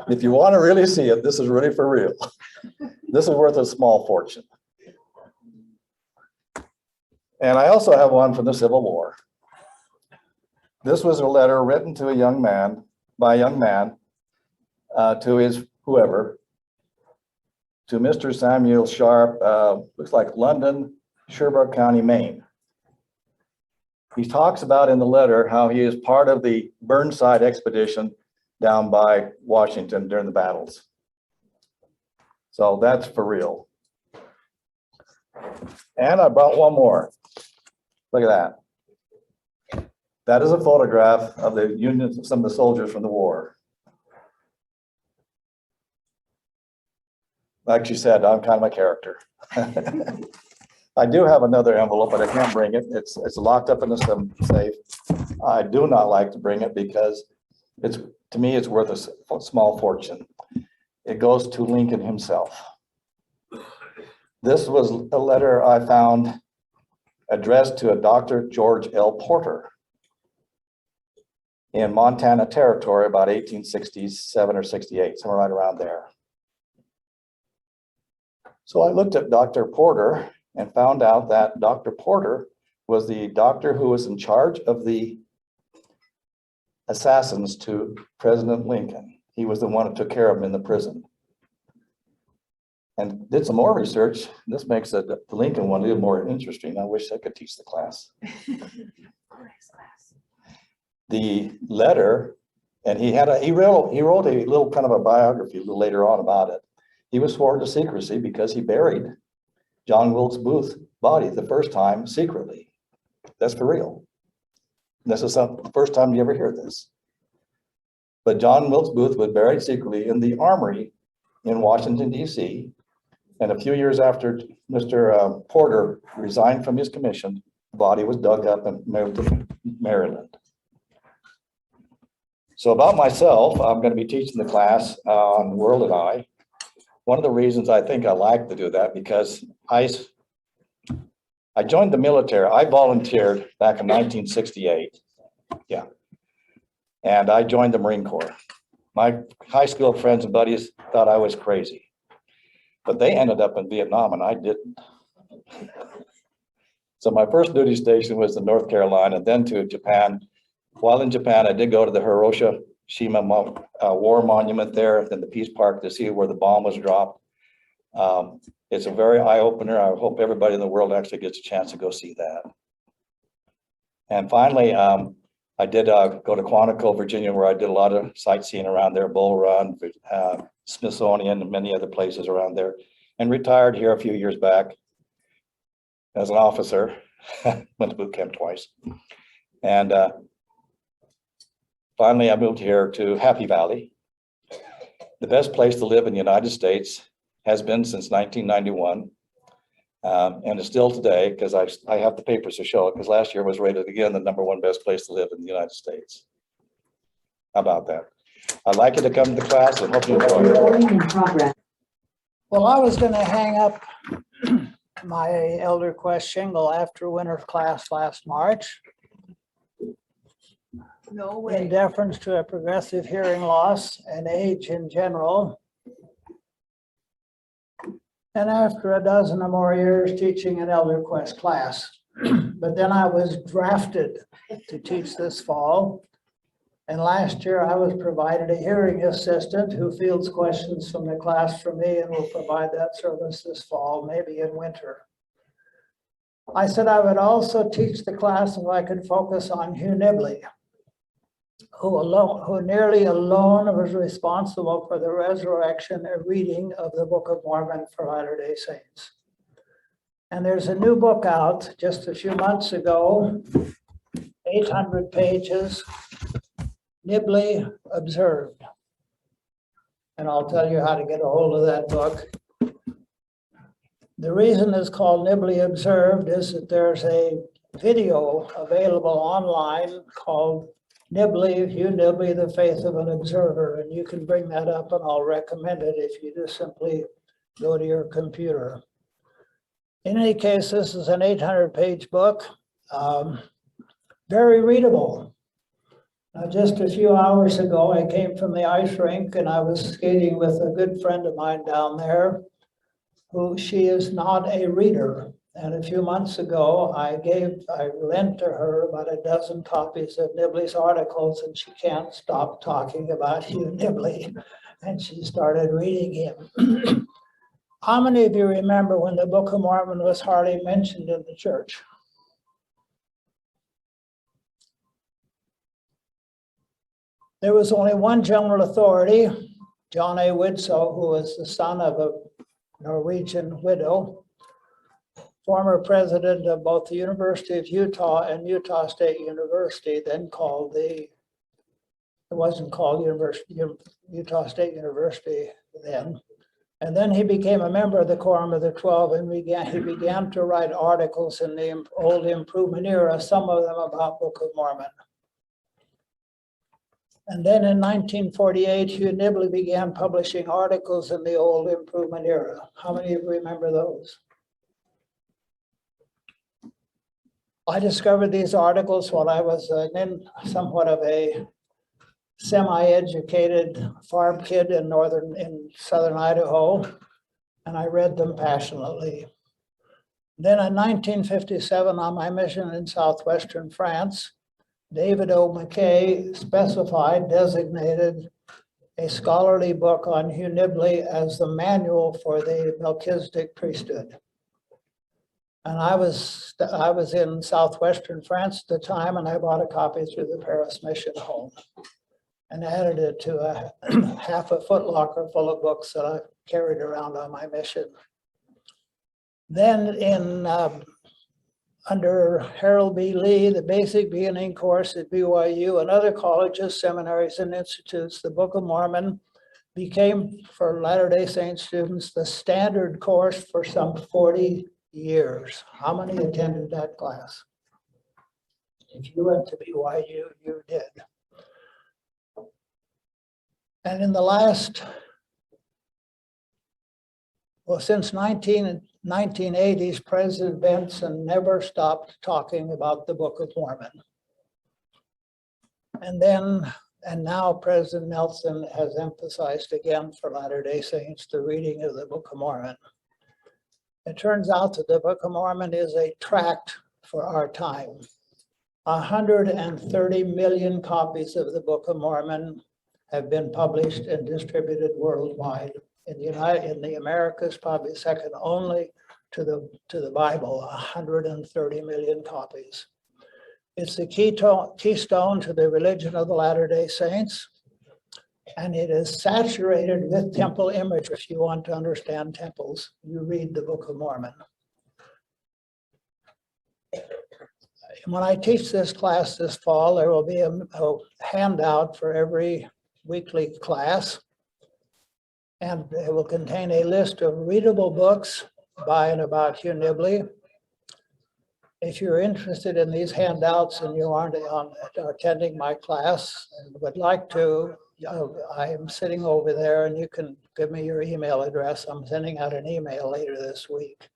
Speaker 13: If you want to really see it, this is really for real. This is worth a small fortune. And I also have one from the Civil War. This was a letter written to a young man, by a young man, to his whoever, to Mr. Samuel Sharp, looks like London, Sherbrooke County, Maine. He talks about in the letter how he is part of the Burnside expedition down by Washington during the battles. So that's for real. And I brought one more. Look at that. That is a photograph of the Union, some of the soldiers from the war. Like she said, I'm kind of a character. I do have another envelope, but I can't bring it. It's locked up in the safe. I do not like to bring it because it's, to me, it's worth a small fortune. It goes to Lincoln himself. This was a letter I found addressed to a Dr. George L. Porter in Montana Territory about 1867 or 68, somewhere right around there. So I looked at Dr. Porter and found out that Dr. Porter was the doctor who was in charge of the assassins to President Lincoln. He was the one who took care of him in the prison. And did some more research. This makes the Lincoln one a little more interesting. I wish I could teach the class. The letter, and he wrote a little kind of a biography a little later on about it. He was sworn to secrecy because he buried John Wilkes Booth's body the first time secretly. That's for real. This is the first time you ever hear this. But John Wilkes Booth was buried secretly in the armory in Washington, D.C. And a few years after Mr. Porter resigned from his commission, the body was dug up and moved to Maryland. So about myself, I'm going to be teaching the class on World and I. One of the reasons I think I like to do that because I joined the military. I volunteered back in 1968. Yeah. And I joined the Marine Corps. My high school friends and buddies thought I was crazy. But they ended up in Vietnam and I didn't. So my first duty station was in North Carolina, then to Japan. While in Japan, I did go to the Hiroshima War Monument there, then the Peace Park to see where the bomb was dropped. It's a very eye-opener. I hope everybody in the world actually gets a chance to go see that. And finally, I did go to Quantico, Virginia, where I did a lot of sightseeing around there, Bull Run, Smithsonian, and many other places around there, and retired here a few years back as an officer. Went to boot camp twice. And finally, I moved here to Happy Valley. The best place to live in the United States, has been since 1991. And it's still today, because I have the papers to show it, because last year was rated again the #1 best place to live in the United States. How about that? I'd like you to come to the class and hope you enjoy it.
Speaker 15: Well, I was going to hang up my Elder Quest shingle after winter class last March.
Speaker 6: No way.
Speaker 15: In deference to a progressive hearing loss and age in general. And after a dozen or more years teaching an Elder Quest class. But then I was drafted to teach this fall. And last year I was provided a hearing assistant who fields questions from the class for me and will provide that service this fall, maybe in winter. I said I would also teach the class if I could focus on Hugh Nibley, who nearly alone was responsible for the resurrection and reading of the Book of Mormon for Latter-day Saints. And there's a new book out just a few months ago, 800 pages, Nibley Observed. And I'll tell you how to get a hold of that book. The reason it's called Nibley Observed is that there's a video available online called Nibley, Hugh Nibley, The Faith of an Observer. And you can bring that up and I'll recommend it if you just simply go to your computer. In any case, this is an 800-page book, very readable. Just a few hours ago, I came from the ice rink and I was skating with a good friend of mine down there, she is not a reader. And a few months ago, I lent to her about a dozen copies of Nibley's articles, and she can't stop talking about Hugh Nibley. And she started reading him. How many of you remember when the Book of Mormon was hardly mentioned in the church? There was only one general authority, John A. Widsoe, who was the son of a Norwegian widow. former president of both the University of Utah and Utah State University, then called it wasn't called Utah State University then. And then he became a member of the Quorum of the 12 and he began to write articles in the Old Improvement era, some of them about Book of Mormon. And then in 1948, Hugh Nibley began publishing articles in the Old Improvement era. How many of you remember those? I discovered these articles when I was in somewhat of a semi-educated farm kid in southern Idaho, and I read them passionately. Then in 1957, on my mission in southwestern France, David O. McKay designated a scholarly book on Hugh Nibley as the manual for the Melchizedek priesthood. And I was in southwestern France at the time, and I bought a copy through the Paris Mission Home and added it to a half a foot locker full of books that I carried around on my mission. Then under Harold B. Lee, the basic beginning course at BYU and other colleges, seminaries, and institutes, the Book of Mormon became, for Latter-day Saint students, the standard course for some 40 years. How many attended that class? If you went to BYU, you did. And in the last, since 1980s, President Benson never stopped talking about the Book of Mormon. And now President Nelson has emphasized again for Latter-day Saints the reading of the Book of Mormon. It turns out that the Book of Mormon is a tract for our time. 130 million copies of the Book of Mormon have been published and distributed worldwide. In the Americas, probably second only to the Bible, 130 million copies. It's the keystone to the religion of the Latter-day Saints, and it is saturated with temple imagery. If you want to understand temples, you read the Book of Mormon. When I teach this class this fall, there will be a handout for every weekly class, and it will contain a list of readable books by and about Hugh Nibley. If you're interested in these handouts and you aren't attending my class and would like to, I am sitting over there and you can give me your email address. I'm sending out an email later this week.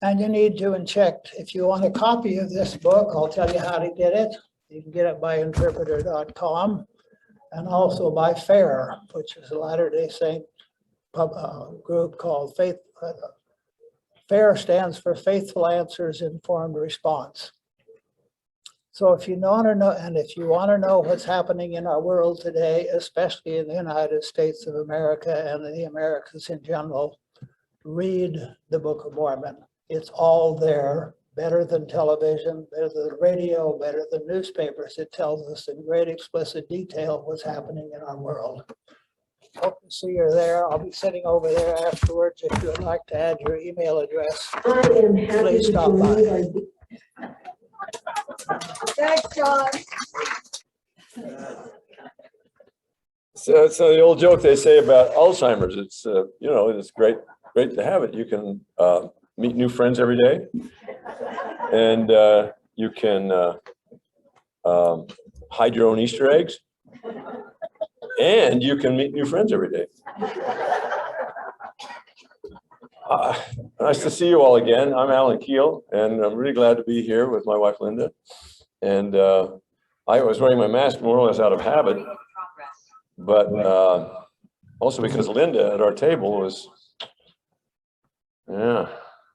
Speaker 15: And you need to check, if you want a copy of this book, I'll tell you how to get it. You can get it by interpreter.com. And also by FAIR, which is a Latter-day Saint group called Faith. FAIR stands for Faithful Answers, Informed Response. So if you want to know, and if you want to know what's happening in our world today, especially in the United States of America and the Americas in general, read the Book of Mormon. It's all there. Better than television, better than radio, better than newspapers. It tells us in great explicit detail what's happening in our world. Hope to see you there. I'll be sitting over there afterwards. If you would like to add your email address, please stop by.
Speaker 1: Thanks, John.
Speaker 16: So the old joke they say about Alzheimer's, it's, it's great to have it. You can meet new friends every day. And you can hide your own Easter eggs, and you can meet new friends every day. Nice to see you all again. I'm Alan Keel, and I'm really glad to be here with my wife, Linda. And I was wearing my mask more or less out of habit, but also because Linda at our table was, yeah.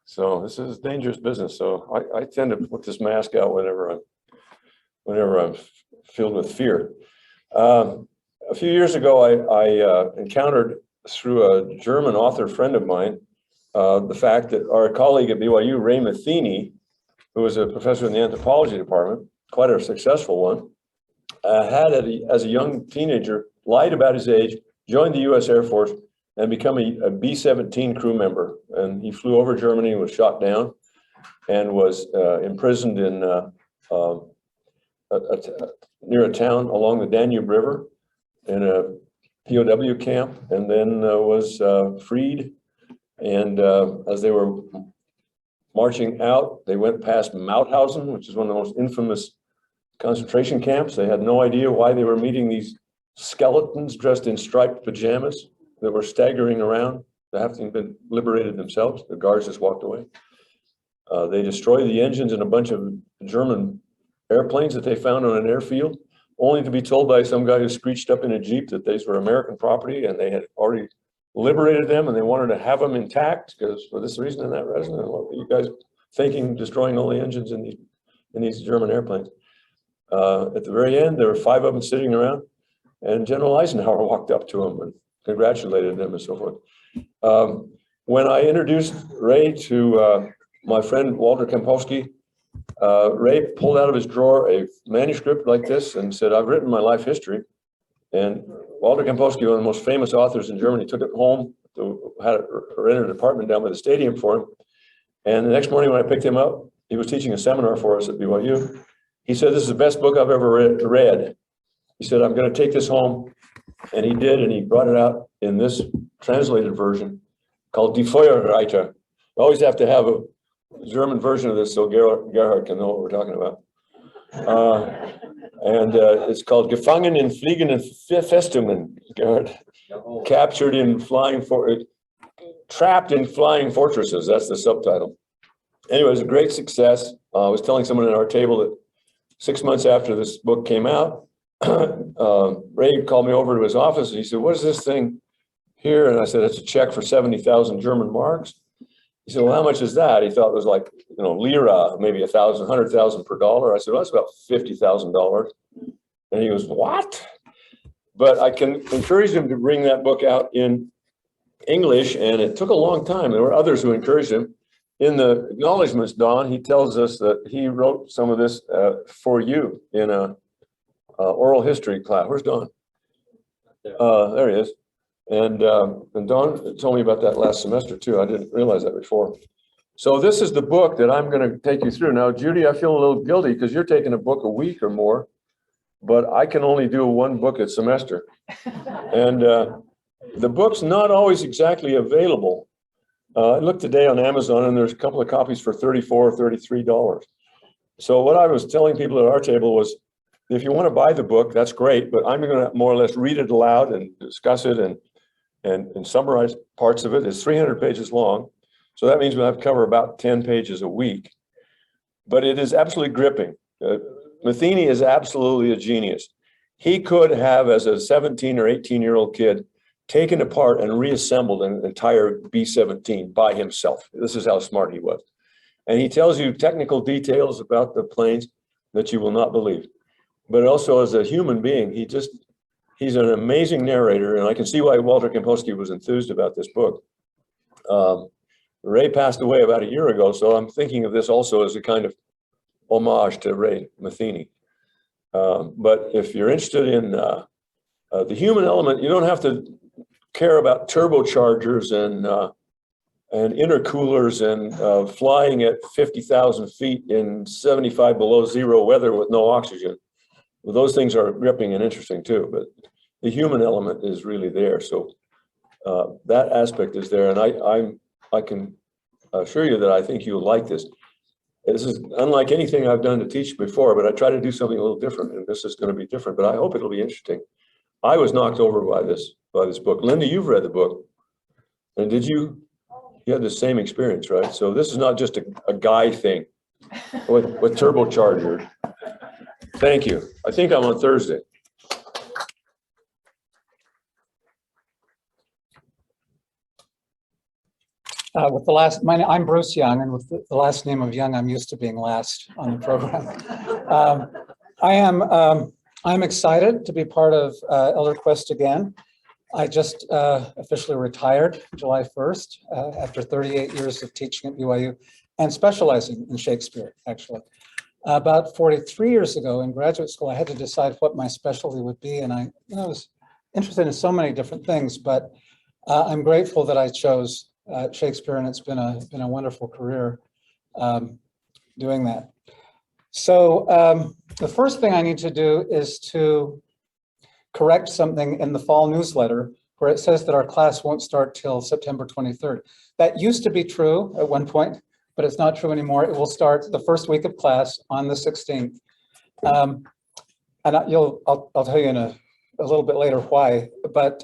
Speaker 16: So this is dangerous business. So I tend to put this mask out whenever I'm filled with fear. A few years ago, I encountered through a German author friend of mine the fact that our colleague at BYU, Ray Matheny, who was a professor in the anthropology department, quite a successful one, had as a young teenager lied about his age, joined the U.S. Air Force, and become a B-17 crew member. And he flew over Germany and was shot down and was imprisoned in near a town along the Danube River in a POW camp, and then was freed. And as they were marching out, they went past Mauthausen, which is one of the most infamous concentration camps. They had no idea why they were meeting these skeletons dressed in striped pajamas that were staggering around, having been liberated themselves. The guards just walked away. They destroyed the engines in a bunch of German airplanes that they found on an airfield, only to be told by some guy who screeched up in a Jeep that these were American property and they had already liberated them and they wanted to have them intact because for this reason and that reason. And what were you guys thinking, destroying all the engines in these German airplanes? At the very end, there were 5 of them sitting around, and General Eisenhower walked up to them and congratulated them and so forth. When I introduced Ray to my friend Walter Kempowski, Ray pulled out of his drawer a manuscript like this and said, "I've written my life history." And Walter Kempowski, one of the most famous authors in Germany, took it home, had it rented an apartment down by the stadium for him. And the next morning when I picked him up, he was teaching a seminar for us at BYU. He said, "This is the best book I've ever read." He said, "I'm going to take this home." And he did, and he brought it out in this translated version called Die Feuerreiter. We always have to have a German version of this so Gerhard can know what we're talking about. It's called Gefangen in Fliegenden Festungen, Gerhard. Captured in trapped in flying fortresses. That's the subtitle. Anyway, it was a great success. I was telling someone at our table that 6 months after this book came out, Ray called me over to his office and he said, "What is this thing here?" And I said, "It's a check for 70,000 German marks." He said, "Well, how much is that?" He thought it was like, lira, maybe 1,000, 100,000 per dollar. I said, "Well, that's about $50,000. And he goes, "What?" But I can encourage him to bring that book out in English, and it took a long time. There were others who encouraged him. In the acknowledgments, Don, he tells us that he wrote some of this for you in a oral history class. Where's Don? There he is. And Don told me about that last semester too. I didn't realize that before. So this is the book that I'm going to take you through. Now, Judy, I feel a little guilty because you're taking a book a week or more, but I can only do 1 book a semester. And the book's not always exactly available. I looked today on Amazon and there's a couple of copies for $34 or $33. So what I was telling people at our table was, if you want to buy the book, that's great, but I'm going to more or less read it aloud and discuss it and summarize parts of it. It's 300 pages long. So that means we'll have to cover about 10 pages a week. But it is absolutely gripping. Matheny is absolutely a genius. He could have, as a 17 or 18-year-old kid, taken apart and reassembled an entire B-17 by himself. This is how smart he was. And he tells you technical details about the planes that you will not believe. But also as a human being, he's an amazing narrator. And I can see why Walter Kempowski was enthused about this book. Ray passed away about a year ago, so I'm thinking of this also as a kind of homage to Ray Matheny. But if you're interested in the human element, you don't have to care about turbochargers and intercoolers and flying at 50,000 feet in 75 below zero weather with no oxygen. Well, those things are gripping and interesting too, but the human element is really there. So that aspect is there, and I can assure you that I think you'll like this. This is unlike anything I've done to teach before, but I try to do something a little different, and this is going to be different, but I hope it'll be interesting. I was knocked over by this book. Linda, you've read the book, and you had the same experience, right? So this is not just a guy thing with turbocharger. Thank you. I think I'm on Thursday.
Speaker 17: With the last, I'm Bruce Young, and with the last name of Young, I'm used to being last on the program. I'm excited to be part of Elder Quest again. I just officially retired July 1st after 38 years of teaching at BYU and specializing in Shakespeare, actually. About 43 years ago in graduate school, I had to decide what my specialty would be, and I was interested in so many different things, but I'm grateful that I chose Shakespeare, and it's been a wonderful career doing that. So the first thing I need to do is to correct something in the fall newsletter where it says that our class won't start till September 23rd. That used to be true at one point, but it's not true anymore. It will start the first week of class on the 16th. And I'll tell you in a little bit later why, but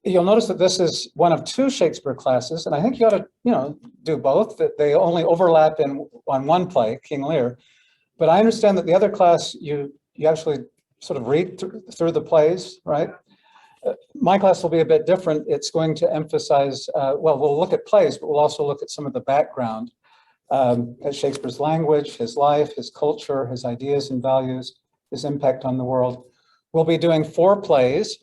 Speaker 17: you'll notice that this is one of two Shakespeare classes, and I think you ought to, do both, that they only overlap on one play, King Lear. But I understand that the other class, you actually sort of read through the plays, right? My class will be a bit different. It's going to emphasize, we'll look at plays, but we'll also look at some of the background, at Shakespeare's language, his life, his culture, his ideas and values, his impact on the world. We'll be doing 4 plays,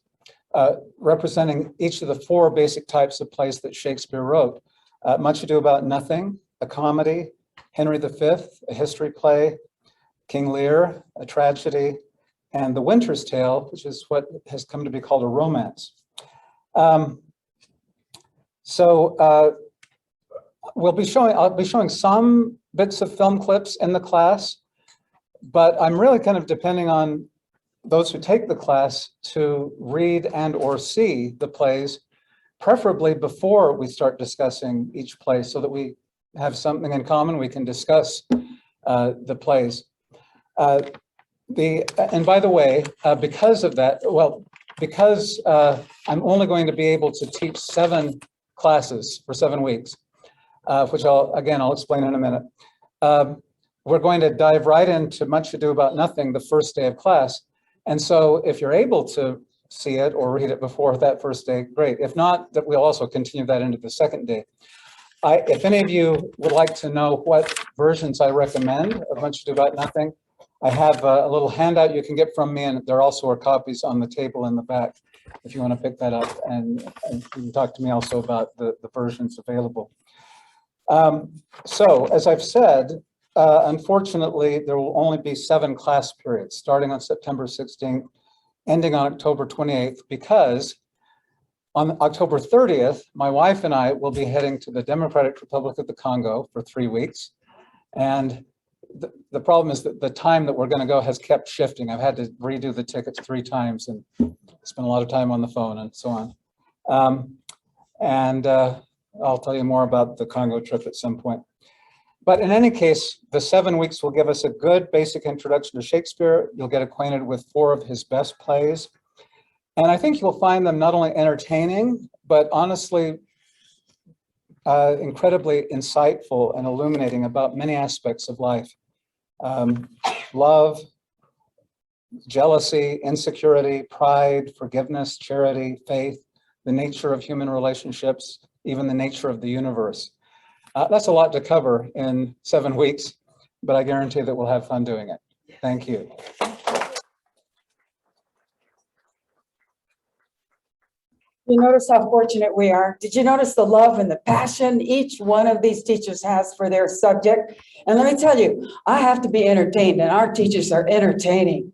Speaker 17: representing each of the 4 basic types of plays that Shakespeare wrote. Much Ado About Nothing, a comedy, Henry V, a history play, King Lear, a tragedy, and The Winter's Tale, which is what has come to be called a romance. I'll be showing some bits of film clips in the class, but I'm really kind of depending on those who take the class to read and or see the plays, preferably before we start discussing each play so that we have something in common, we can discuss the plays. And by the way, because of that, because I'm only going to be able to teach 7 classes for 7 weeks, which I'll explain in a minute. We're going to dive right into Much Ado About Nothing the first day of class. And so if you're able to see it or read it before that first day, great. If not, that we'll also continue that into the second day. If any of you would like to know what versions I recommend of Much Ado About Nothing, I have a little handout you can get from me, and there also are copies on the table in the back if you want to pick that up, and you can talk to me also about the versions available. So as I've said, unfortunately, there will only be 7 class periods starting on September 16th, ending on October 28th, because on October 30th, my wife and I will be heading to the Democratic Republic of the Congo for 3 weeks. And the problem is that the time that we're going to go has kept shifting. I've had to redo the tickets 3 times and spend a lot of time on the phone and so on. I'll tell you more about the Congo trip at some point. But in any case, the 7 weeks will give us a good basic introduction to Shakespeare. You'll get acquainted with 4 of his best plays. And I think you'll find them not only entertaining, but honestly, incredibly insightful and illuminating about many aspects of life. Love, jealousy, insecurity, pride, forgiveness, charity, faith, the nature of human relationships, even the nature of the universe. That's a lot to cover in 7 weeks, but I guarantee that we'll have fun doing it. Thank you.
Speaker 2: You notice how fortunate we are? Did you notice the love and the passion each one of these teachers has for their subject? And let me tell you, I have to be entertained, and our teachers are entertaining.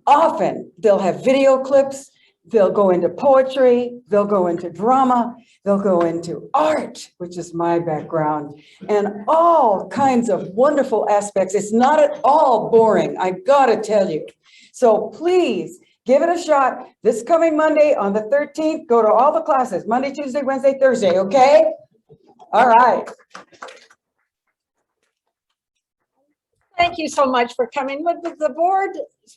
Speaker 2: Often they'll have video clips, they'll go into poetry, they'll go into drama, they'll go into art, which is my background, and all kinds of wonderful aspects. It's not at all boring, I gotta tell you. So please, give it a shot. This coming Monday on the 13th, go to all the classes, Monday, Tuesday, Wednesday, Thursday, okay? All right.
Speaker 1: Thank you so much for coming. Would the board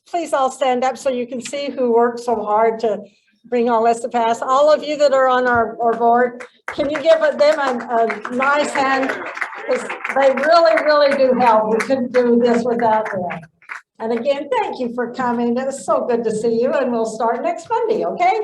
Speaker 1: please all stand up so you can see who worked so hard to bring all this to pass? All of you that are on our board, can you give them a nice hand? Because they really, really do help. We couldn't do this without them. And again, thank you for coming. It was so good to see you, and we'll start next Monday, okay?